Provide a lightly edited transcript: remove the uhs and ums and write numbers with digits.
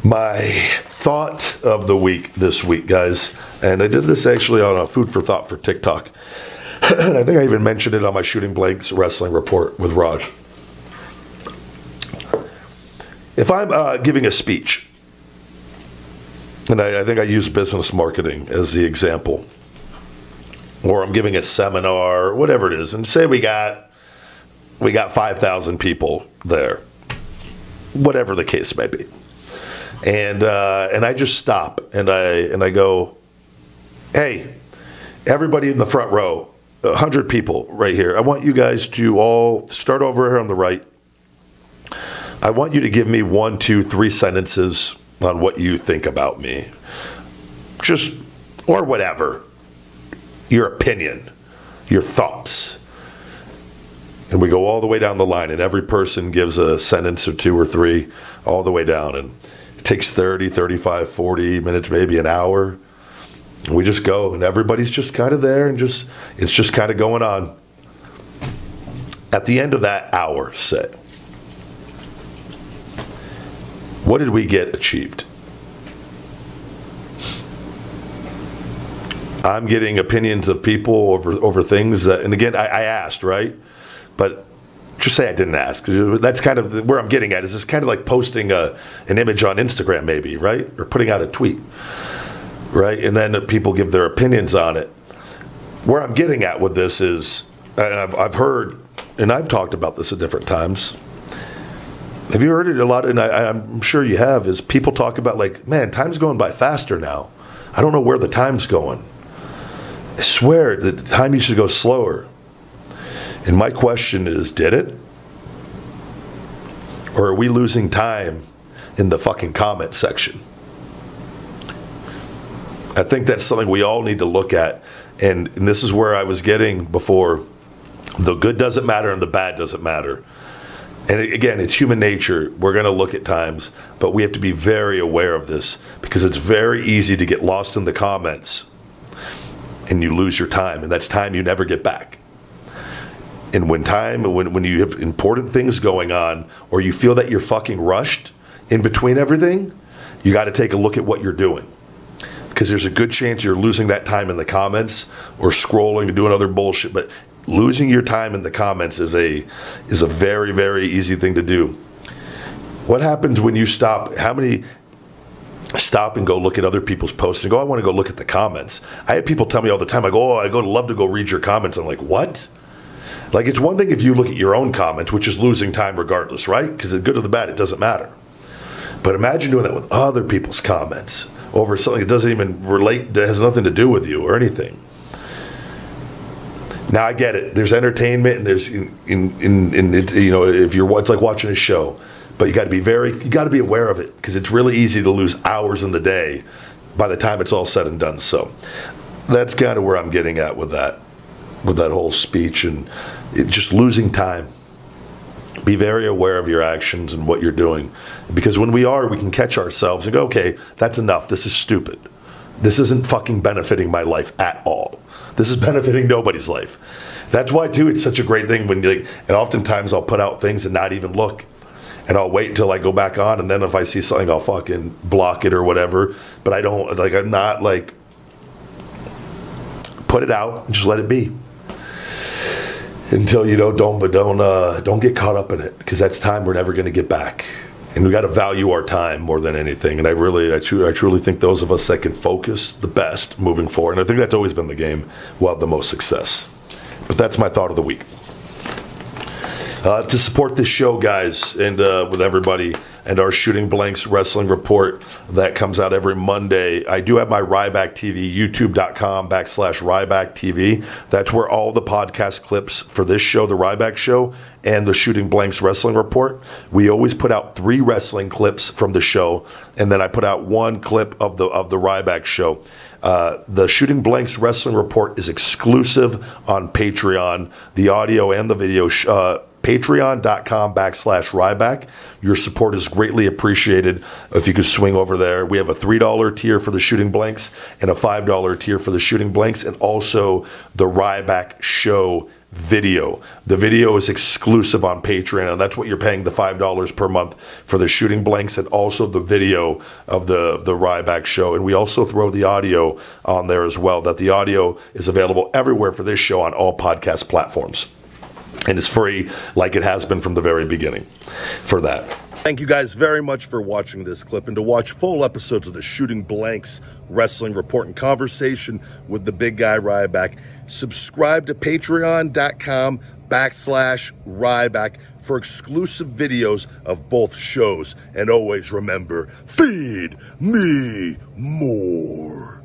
My thought of the week this week, guys, and I did this actually on a Food for Thought for TikTok. And I think I even mentioned it on my Shooting Blanks Wrestling Report with Raj. If I'm giving a speech, and I think I use business marketing as the example, or I'm giving a seminar, whatever it is, and say we got 5,000 people there, whatever the case may be. And I just stop and I go, hey, everybody in the front row, 100 people right here. I want you guys to all start over here on the right. I want you to give me 1, 2, 3 sentences on what you think about me. Just, or whatever. Your opinion, your thoughts. And we go all the way down the line, and every person gives a sentence or 2 or 3 all the way down. And it takes 30, 35, 40 minutes, maybe an hour. And we just go, and everybody's just kind of there, and it's just kind of going on. At the end of that hour, say, what did we get achieved? I'm getting opinions of people over things that, and again, I asked, right? But just say I didn't ask. That's kind of where I'm getting at. Is this kind of like posting an image on Instagram, maybe, right? Or putting out a tweet, right? And then people give their opinions on it. Where I'm getting at with this is, and I've heard, and I've talked about this at different times. Have you heard it a lot? And I'm sure you have. Is people talk about like, man, time's going by faster now. I don't know where the time's going. I swear the time used to go slower. And my question is, did it? Or are we losing time in the fucking comment section? I think that's something we all need to look at. And this is where I was getting before. The good doesn't matter and the bad doesn't matter. And again, it's human nature. We're going to look at times, but we have to be very aware of this because it's very easy to get lost in the comments and you lose your time, and that's time you never get back. And when you have important things going on or you feel that you're fucking rushed in between everything, you got to take a look at what you're doing. Because there's a good chance you're losing that time in the comments or scrolling and doing other bullshit. But losing your time in the comments is a very, very easy thing to do. What happens when you stop? How many stop and go look at other people's posts and go, I want to go look at the comments? I have people tell me all the time, I go, oh, love to go read your comments. I'm like, what? Like, it's one thing if you look at your own comments, which is losing time regardless, right? Because the good or the bad, it doesn't matter. But imagine doing that with other people's comments over something that doesn't even relate, that has nothing to do with you or anything. Now I get it. There's entertainment, and there's if you're, it's like watching a show, but you got to be aware of it because it's really easy to lose hours in the day by the time it's all said and done. So that's kind of where I'm getting at with that whole speech and just losing time. Be very aware of your actions and what you're doing, because when we can catch ourselves and go, okay, that's enough. This is stupid. This isn't fucking benefiting my life at all. This is benefiting nobody's life. That's why, too, it's such a great thing when and oftentimes I'll put out things and not even look. And I'll wait until I go back on, and then if I see something, I'll fucking block it or whatever. But I don't, I'm not put it out and just let it be. Until, don't get caught up in it, because that's time we're never going to get back. And we got to value our time more than anything. And I truly think those of us that can focus the best moving forward, and I think that's always been the game, will have the most success. But that's my thought of the week. To support this show, guys, and with everybody, and our Shooting Blanks Wrestling Report that comes out every Monday, I do have my Ryback TV, youtube.com/Ryback TV. That's where all the podcast clips for this show, the Ryback Show, and the Shooting Blanks Wrestling Report. We always put out 3 wrestling clips from the show, and then I put out 1 clip of the Ryback Show. The Shooting Blanks Wrestling Report is exclusive on Patreon, the audio and the video. Patreon.com/Ryback. Your support is greatly appreciated if you could swing over there. We have a $3 tier for the Shooting Blanks and a $5 tier for the Shooting Blanks, and also the Ryback Show video. The video is exclusive on Patreon, and that's what you're paying the $5 per month for the shooting blanks and also the video of the Ryback show. And we also throw the audio on there as well. That the audio is available everywhere for this show on all podcast platforms. And it's free like it has been from the very beginning for that. Thank you guys very much for watching this clip, and to watch full episodes of the Shooting Blanks Wrestling Report and conversation with the big guy Ryback, subscribe to patreon.com/Ryback for exclusive videos of both shows. And always remember, feed me more.